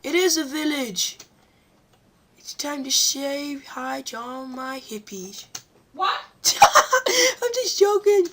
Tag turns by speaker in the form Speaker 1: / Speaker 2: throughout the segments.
Speaker 1: It is a village. It's time to say hi to all my hippies.
Speaker 2: What?
Speaker 1: I'm just joking.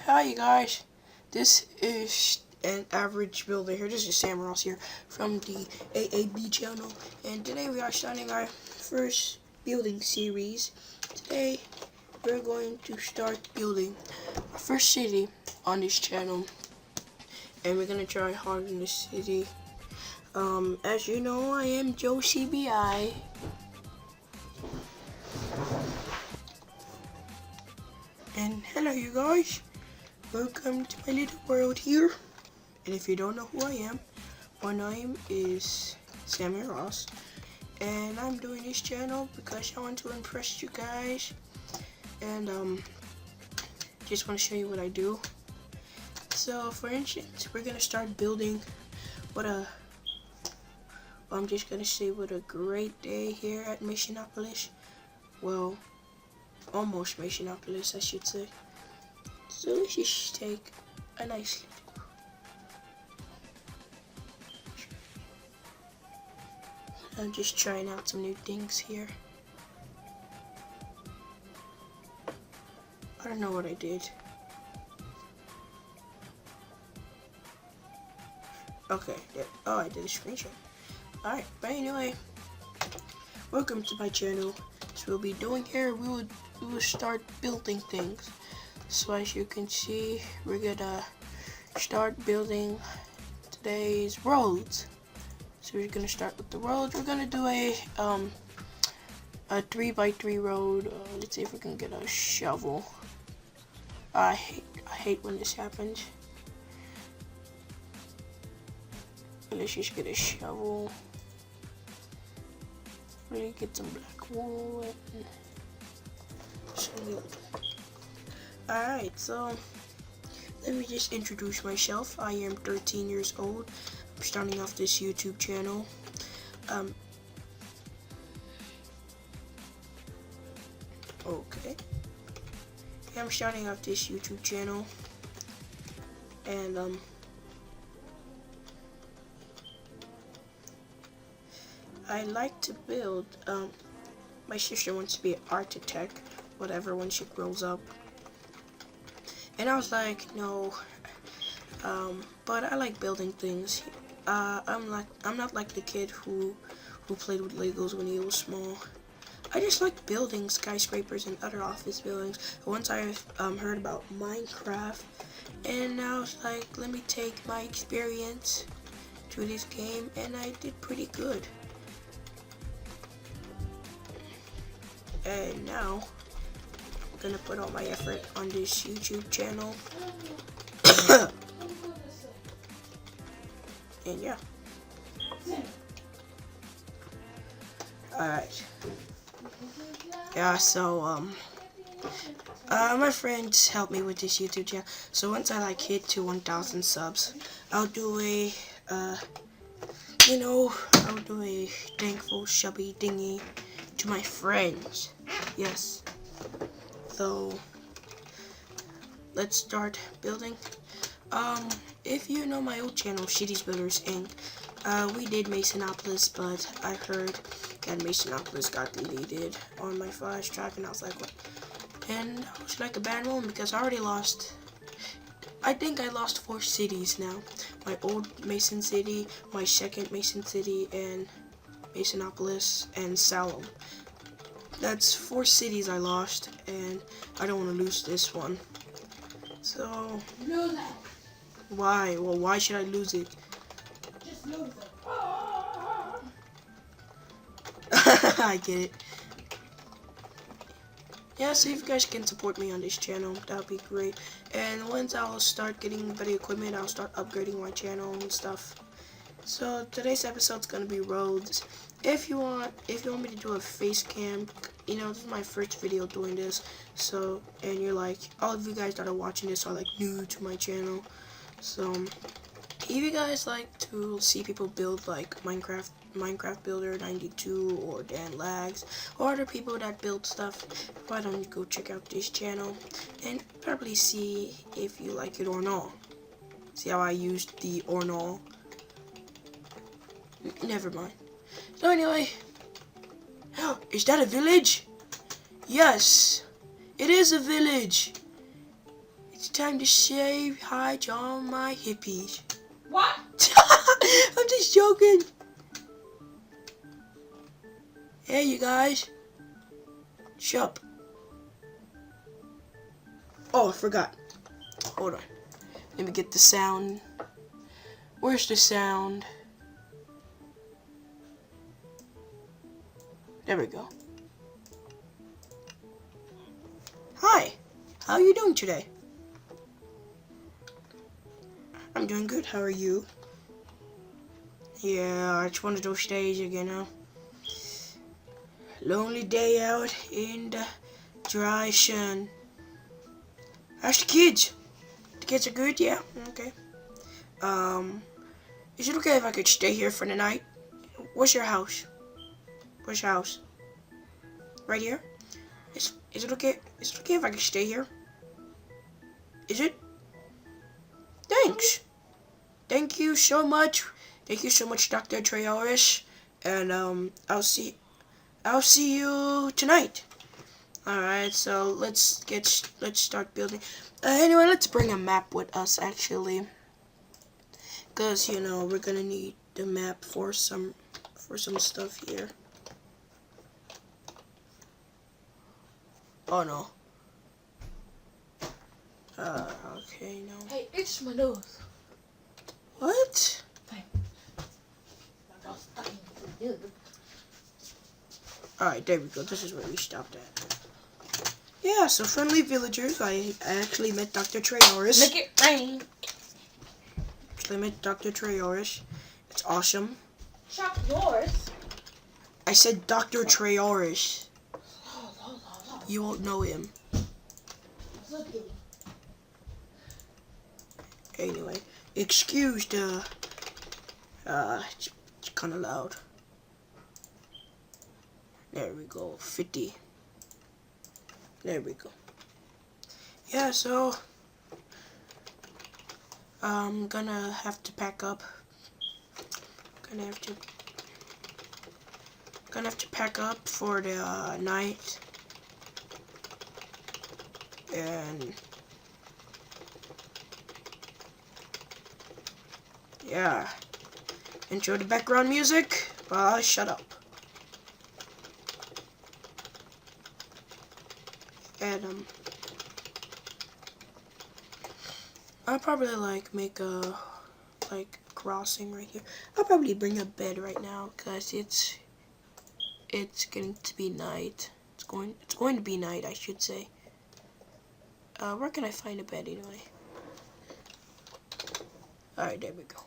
Speaker 1: Hi you guys. This is an average builder here. This is Sam Ross here from the AAB channel, and today we are starting our first building series. Today we're going to start building our first city on this channel, and we're gonna try hard in this city. As you know, I am Joe CBI. And hello you guys. Welcome to my little world here. And if you don't know who I am, my name is Samuel Ross, and I'm doing this channel because I want to impress you guys, and just want to show you what I do. So for instance, we're gonna start building I'm just gonna say what a great day here at Maysonoplis. Well, almost Maysonoplis, I should say. So let's just take a nice I'm just trying out some new things here. I don't know what I did. Okay, I did a screenshot. Alright, but anyway, welcome to my channel. So we'll be doing here, we will start building things. So as you can see, we're gonna start building today's roads. So we're gonna start with the roads. We're gonna do a 3x3 road. Let's see if we can get a shovel. I hate when this happens. Let's just get a shovel. Really get some black wool. Alright, so let me just introduce myself. I am 13 years old. I'm starting off this YouTube channel. Okay. Yeah, I'm starting off this YouTube channel, and I like to build. My sister wants to be an architect, whatever, when she grows up. And I was like, no. But I like building things. I'm not like the kid who played with Legos when he was small. I just like building skyscrapers and other office buildings. Once I heard about Minecraft, and I was like, let me take my experience to this game, and I did pretty good. And now I'm gonna put all my effort on this YouTube channel. And yeah. Alright. Yeah, so my friends helped me with this YouTube channel. So once I hit to 1,000 subs, I'll do a I'll do a thankful shubby thingy to my friends. Yes. So let's start building. If you know my old channel, Shitty's Builders Inc., we did Maysonoplis, but I heard that Maysonoplis got deleted on my flash drive, and I was like, what? And I was like a bad moment because I already lost. I think I lost 4 cities now. My old Mason City, my second Mason City, and Maysonoplis, and Salem. That's 4 cities I lost, and I don't want to lose this one. So,
Speaker 2: Lose it.
Speaker 1: Why? Well, why should I lose it?
Speaker 2: Just lose it.
Speaker 1: I get it. Yeah, so if you guys can support me on this channel, that would be great. And once I'll start getting better equipment, I'll start upgrading my channel and stuff. So today's episode's gonna be roads. If you want me to do a face cam, this is my first video doing this. So, and you're like, all of you guys that are watching this are like new to my channel. So, if you guys like to see people build like Minecraft Minecraft Builder 92 or Dan Lags or other people that build stuff, why don't you go check out this channel and probably see if you like it or not. See how I used the or not? Never mind. So anyway, is that a village? Yes, it is a village. It's time to say hi to all my hippies.
Speaker 2: What?
Speaker 1: I'm just joking. Hey, you guys. Shut up. Oh, I forgot. Hold on. Let me get the sound. Where's the sound? There we go. Hi. How are you doing today? I'm doing good. How are you? Yeah, it's one of those days again, huh? Lonely day out in the dry sun. How's the kids? The kids are good? Yeah? Okay. Is it okay if I could stay here for the night? Where's your house? Where's your house? Right here? Is it okay? Is it okay if I could stay here? Is it? Thanks. Thank you so much. Thank you so much, Dr. Treoris. And I'll see you tonight. Alright, so let's start building. Anyway, let's bring a map with us actually. Cause you know we're gonna need the map for some stuff here. Oh no. Okay, no.
Speaker 2: Hey, it's my nose.
Speaker 1: What? Alright, there we go. This is where we stopped at. Yeah, so friendly villagers. I actually met Dr. Treoris.
Speaker 2: Make it rain.
Speaker 1: Actually met Dr. Treoris. It's awesome.
Speaker 2: Shop yours.
Speaker 1: I said Dr. Treoris. You won't know him. Anyway, excuse the it's kind of loud. There we go, 50. There we go. Yeah, so I'm gonna have to pack up. Gonna have to pack up for the night. And yeah, enjoy the background music while I shut up. And I'll probably like make a crossing right here. I'll probably bring a bed right now because it's getting to be night. It's going to be night, I should say. Where can I find a bed anyway? Alright, there we go.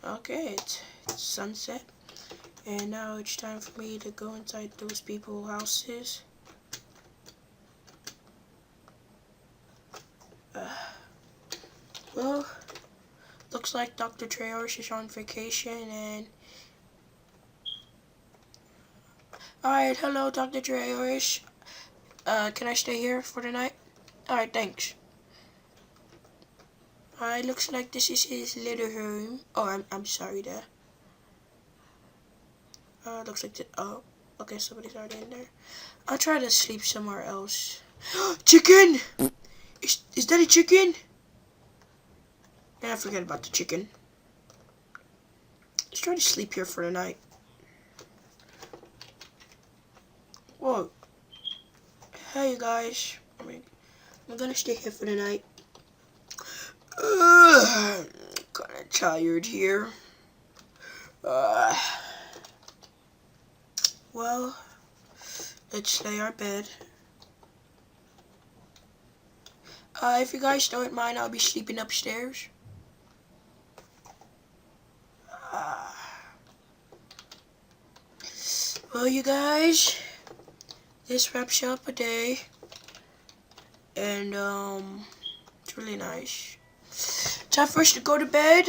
Speaker 1: Okay, it's sunset. And now it's time for me to go inside those people's houses. Well, looks like Dr. Treoris is on vacation and... Alright, hello Dr. Treoris. Can I stay here for the night? Alright, thanks. Alright, looks like this is his little home. Oh, I'm sorry there. Looks like oh, okay, somebody's already in there. I'll try to sleep somewhere else. Chicken! Is that a chicken? Yeah, forget about the chicken. Let's try to sleep here for the night. Whoa. Hey, you guys. I'm gonna stay here for the night. I'm kinda tired here. Well, let's lay our bed. If you guys don't mind, I'll be sleeping upstairs. Well, you guys, this wraps up a day. And, it's really nice. time for us to go to bed.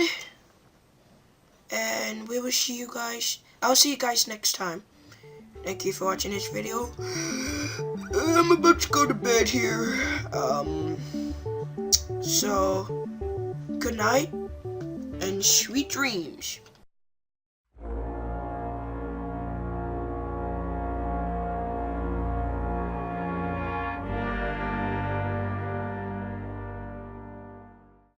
Speaker 1: And we will see you guys. I'll see you guys next time. Thank you for watching this video. I'm about to go to bed here. So, good night and sweet dreams.